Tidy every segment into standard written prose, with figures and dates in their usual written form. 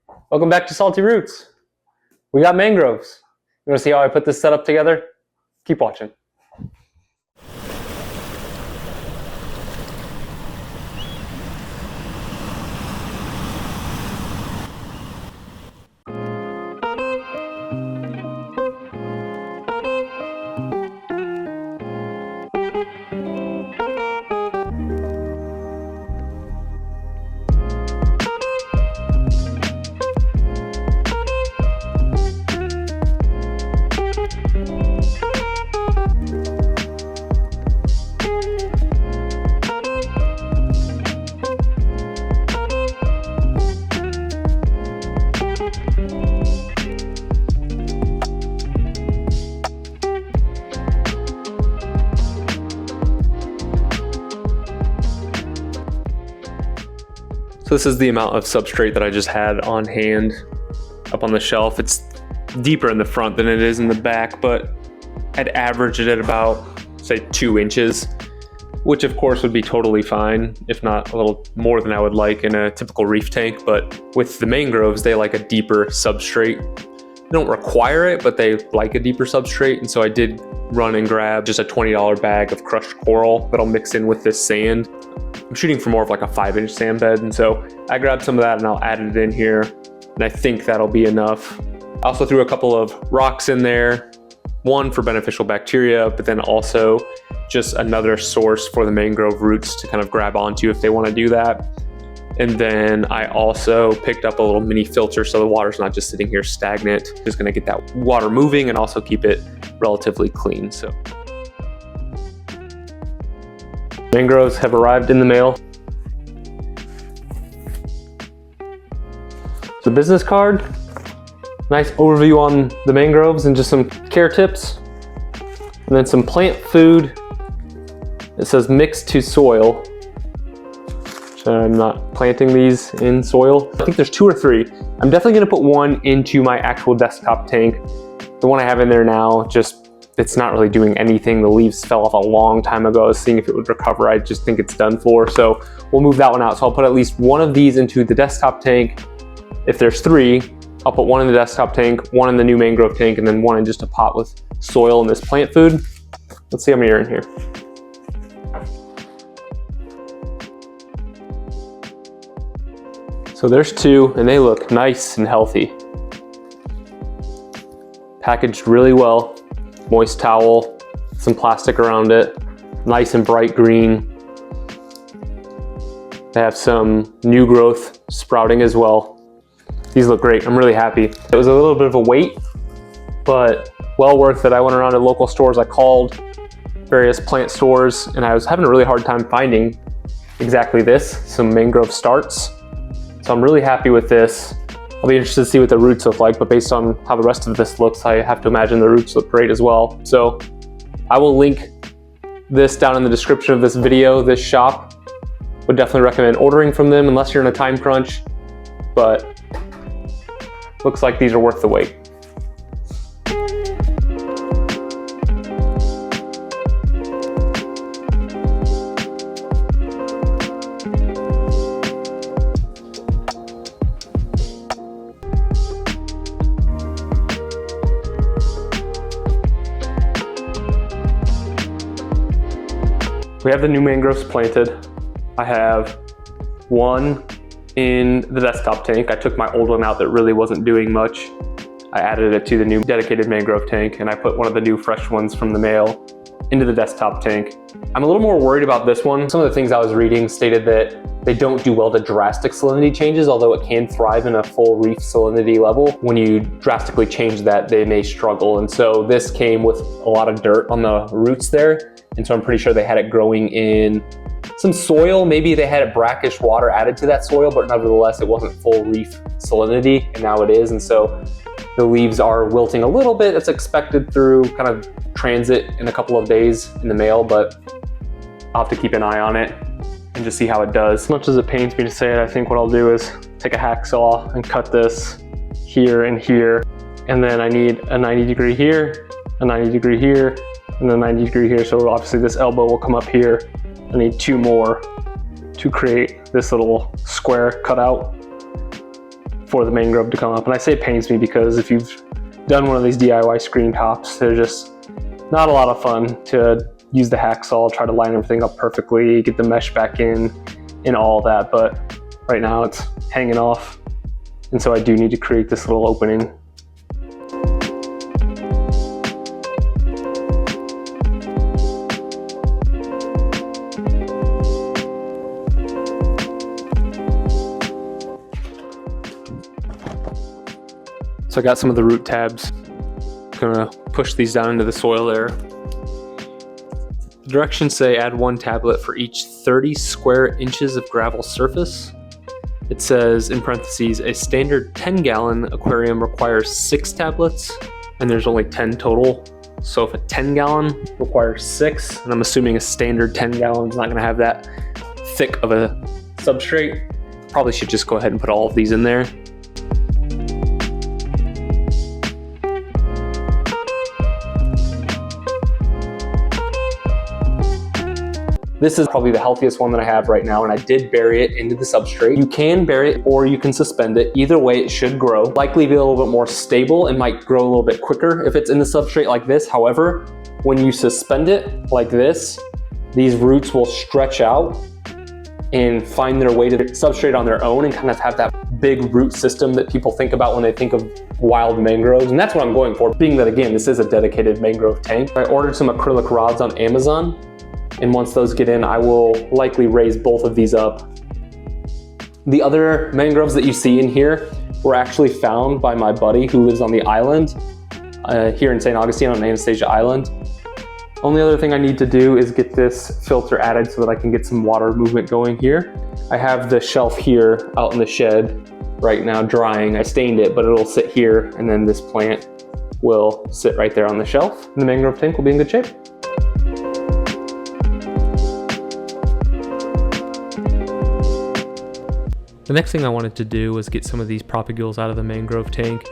Welcome back to Salty Roots. We got mangroves. You want to see how I put this setup together? Keep watching. So this is the amount of substrate that I just had on hand up on the shelf. It's deeper in the front than it is in the back, but I'd average it at about, say, 2 inches, which of course would be totally fine, if not a little more than I would like in a typical reef tank. But with the mangroves, they like a deeper substrate. They don't require it, but they like a deeper substrate. And so I did run and grab just a $20 bag of crushed coral that I'll mix in with this sand. I'm shooting for more of like a 5-inch sand bed, and so I grabbed some of that and I'll add it in here, and I think that'll be enough. I also threw a couple of rocks in there, one for beneficial bacteria, but then also just another source for the mangrove roots to kind of grab onto if they want to do that. And then I also picked up a little mini filter so the water's not just sitting here stagnant. Just going to get that water moving and also keep it relatively clean. So mangroves have arrived in the mail. The business card, nice overview on the mangroves and just some care tips. And then some plant food. It says mixed to soil. So I'm not planting these in soil. I think there's 2 or 3. I'm definitely gonna put one into my actual desktop tank. The one I have in there now, it's not really doing anything. The leaves fell off a long time ago. I was seeing if it would recover. I just think it's done for. So we'll move that one out. So I'll put at least one of these into the desktop tank. If there's 3, I'll put one in the desktop tank, one in the new mangrove tank, and then one in just a pot with soil and this plant food. Let's see how many are in here. So there's 2, and they look nice and healthy. Packaged really well. Moist towel, some plastic around it, nice and bright green. They have some new growth sprouting as well. These look great. I'm really happy. It was a little bit of a wait, but well worth it. I went around to local stores. I called various plant stores, and I was having a really hard time finding exactly this, some mangrove starts. So I'm really happy with this. I'll be interested to see what the roots look like, but based on how the rest of this looks, I have to imagine the roots look great as well. So I will link this down in the description of this video. This shop, would definitely recommend ordering from them unless you're in a time crunch, but looks like these are worth the wait. We have the new mangroves planted. I have one in the desktop tank. I took my old one out that really wasn't doing much. I added it to the new dedicated mangrove tank, and I put one of the new fresh ones from the mail into the desktop tank. I'm a little more worried about this one. Some of the things I was reading stated that they don't do well to drastic salinity changes, although it can thrive in a full reef salinity level. When you drastically change that, they may struggle. And so this came with a lot of dirt on the roots there. And so I'm pretty sure they had it growing in some soil. Maybe they had brackish water added to that soil, but nevertheless, it wasn't full reef salinity, and now it is. And so the leaves are wilting a little bit. That's expected through kind of transit in a couple of days in the mail, but I'll have to keep an eye on it and just see how it does. As much as it pains me to say it, I think what I'll do is take a hacksaw and cut this here and here. And then I need a 90-degree here, a 90-degree here, and a 90-degree here. So obviously this elbow will come up here. I need 2 more to create this little square cutout. for the mangrove to come up. And I say it pains me because if you've done one of these DIY screen tops, they're just not a lot of fun to use the hacksaw, try to line everything up perfectly, get the mesh back in and all that. But right now it's hanging off. And so I do need to create this little opening. So I got some of the root tabs. I'm gonna push these down into the soil there. The directions say add 1 tablet for each 30 square inches of gravel surface. It says in parentheses, a standard 10-gallon aquarium requires 6 tablets, and there's only 10 total. So if a 10-gallon requires 6, and I'm assuming a standard 10-gallon is not gonna have that thick of a substrate, probably should just go ahead and put all of these in there. This is probably the healthiest one that I have right now, and I did bury it into the substrate. You can bury it or you can suspend it. Either way, it should grow. Likely be a little bit more stable and might grow a little bit quicker if it's in the substrate like this. However, when you suspend it like this, these roots will stretch out and find their way to the substrate on their own and kind of have that big root system that people think about when they think of wild mangroves. And that's what I'm going for, being that, again, this is a dedicated mangrove tank. I ordered some acrylic rods on Amazon. And once those get in, I will likely raise both of these up. The other mangroves that you see in here were actually found by my buddy who lives on the island here in St. Augustine on Anastasia Island. Only other thing I need to do is get this filter added so that I can get some water movement going here. I have the shelf here out in the shed right now drying. I stained it, but it'll sit here, and then this plant will sit right there on the shelf. And the mangrove tank will be in good shape. The next thing I wanted to do was get some of these propagules out of the mangrove tank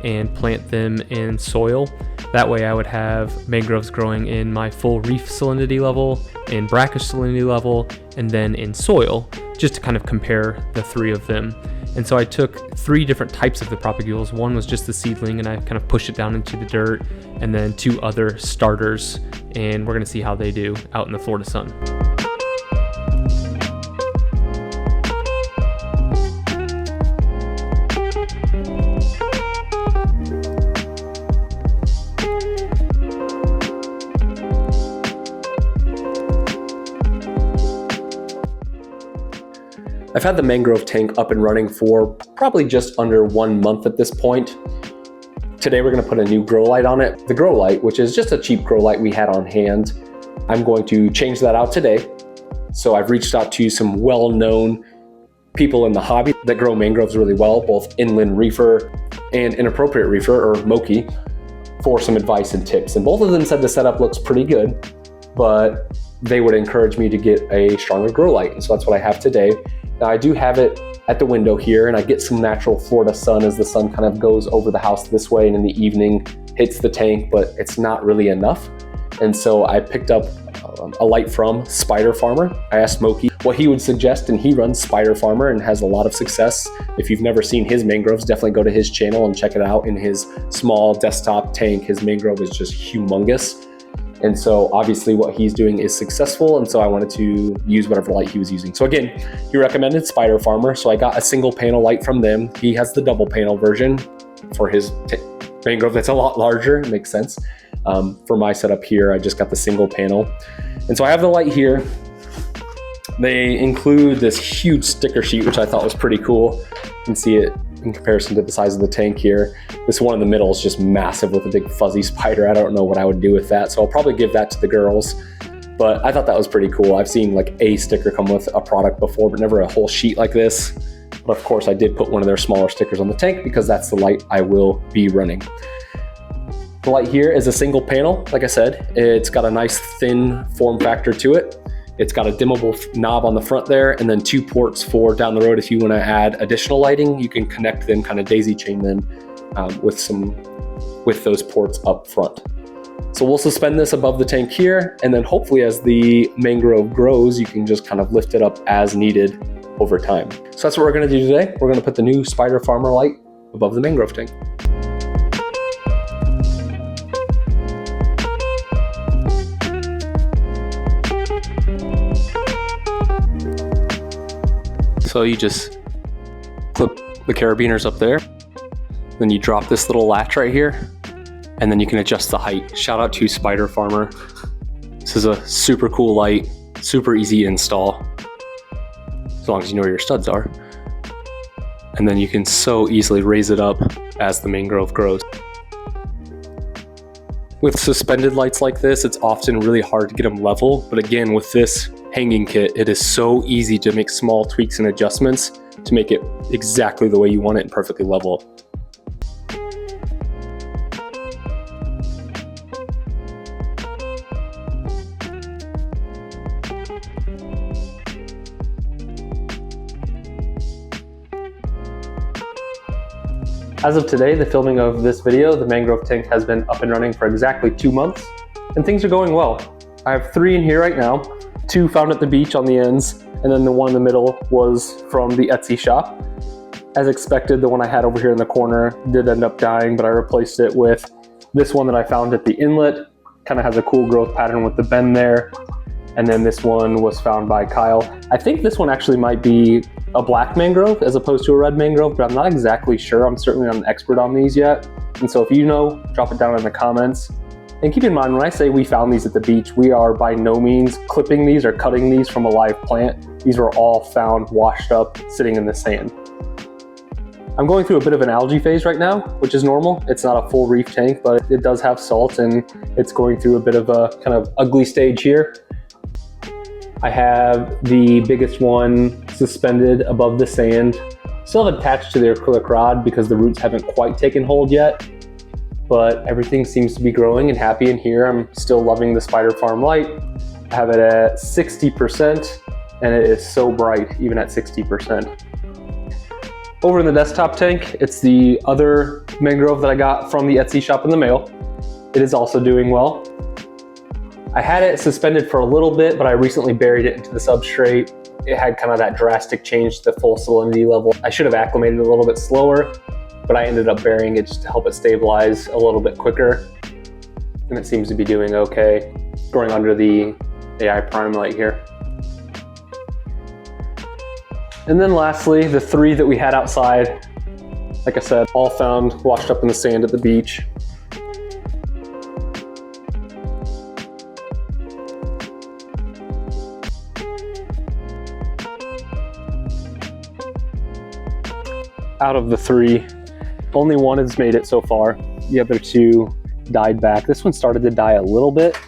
and plant them in soil. That way I would have mangroves growing in my full reef salinity level, in brackish salinity level, and then in soil, just to kind of compare the 3 of them. And so I took 3 different types of the propagules. One was just the seedling, and I kind of pushed it down into the dirt, and then 2 other starters, and we're gonna see how they do out in the Florida sun. I've had the mangrove tank up and running for probably just under 1 month at this point. Today we're gonna put a new grow light on it. The grow light, which is just a cheap grow light we had on hand, I'm going to change that out today. So I've reached out to some well-known people in the hobby that grow mangroves really well, both inland reefer and inappropriate reefer, or Moki, for some advice and tips. And both of them said the setup looks pretty good, but they would encourage me to get a stronger grow light. And so that's what I have today. Now I do have it at the window here, and I get some natural Florida sun as the sun kind of goes over the house this way and in the evening hits the tank, but it's not really enough. And so I picked up a light from Spider Farmer. I asked Moki what he would suggest, and he runs Spider Farmer and has a lot of success. If you've never seen his mangroves, definitely go to his channel and check it out. In his small desktop tank, his mangrove is just humongous. And so obviously what he's doing is successful, and so I wanted to use whatever light he was using. So again, he recommended Spider Farmer, so I got a single panel light from them. He has the double panel version for his mangrove that's a lot larger. It makes sense. For my setup here, I just got the single panel. And so I have the light here. They include this huge sticker sheet, which I thought was pretty cool. You can see it in comparison to the size of the tank here. This one in the middle is just massive with a big fuzzy spider. I don't know what I would do with that, so I'll probably give that to the girls. But I thought that was pretty cool. I've seen like a sticker come with a product before, but never a whole sheet like this. But of course I did put one of their smaller stickers on the tank because that's the light I will be running. The light here is a single panel. Like I said, it's got a nice thin form factor to it. It's got a dimmable knob on the front there, and then 2 ports for down the road. If you want to add additional lighting, you can connect them, kind of daisy chain them with those ports up front. So we'll suspend this above the tank here, and then hopefully as the mangrove grows, you can just kind of lift it up as needed over time. So that's what we're gonna do today. We're gonna put the new Spider Farmer light above the mangrove tank. So you just clip the carabiners up there, then you drop this little latch right here, and then you can adjust the height. Shout out to Spider Farmer. This is a super cool light, super easy install, as long as you know where your studs are. And then you can so easily raise it up as the mangrove grows. With suspended lights like this, it's often really hard to get them level, but again, with this hanging kit, it is so easy to make small tweaks and adjustments to make it exactly the way you want it and perfectly level. As of today, the filming of this video, the mangrove tank has been up and running for exactly 2 months, and things are going well. I have 3 in here right now, 2 found at the beach on the ends, and then the one in the middle was from the Etsy shop. As expected, the one I had over here in the corner did end up dying, but I replaced it with this one that I found at the inlet. Kind of has a cool growth pattern with the bend there. And then this one was found by Kyle. I think this one actually might be a black mangrove as opposed to a red mangrove, but I'm not exactly sure. I'm certainly not an expert on these yet. And so if you know, drop it down in the comments. And keep in mind, when I say we found these at the beach, we are by no means clipping these or cutting these from a live plant. These were all found washed up, sitting in the sand. I'm going through a bit of an algae phase right now, which is normal. It's not a full reef tank, but it does have salt, and it's going through a bit of a kind of ugly stage here. I have the biggest one suspended above the sand, still attached to the acrylic rod because the roots haven't quite taken hold yet, but everything seems to be growing and happy in here. I'm still loving the Spider Farm light. I have it at 60%, and it is so bright, even at 60%. Over in the desktop tank, it's the other mangrove that I got from the Etsy shop in the mail. It is also doing well. I had it suspended for a little bit, but I recently buried it into the substrate. It had kind of that drastic change to the full salinity level. I should have acclimated it a little bit slower, but I ended up burying it just to help it stabilize a little bit quicker. And it seems to be doing okay, growing under the AI Prime light here. And then lastly, the 3 that we had outside, like I said, all found washed up in the sand at the beach. Out of the 3, only one has made it so far. The other 2 died back. This one started to die a little bit,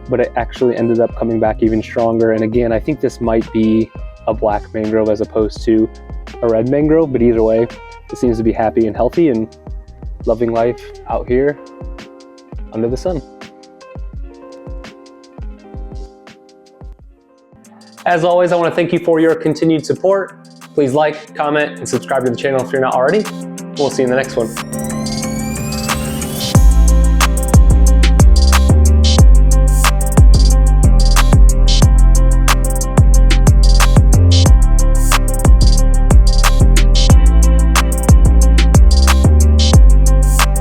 but it actually ended up coming back even stronger. And again, I think this might be a black mangrove as opposed to a red mangrove, but either way, it seems to be happy and healthy and loving life out here under the sun. As always, I want to thank you for your continued support. Please like, comment, and subscribe to the channel if you're not already. We'll see you in the next one.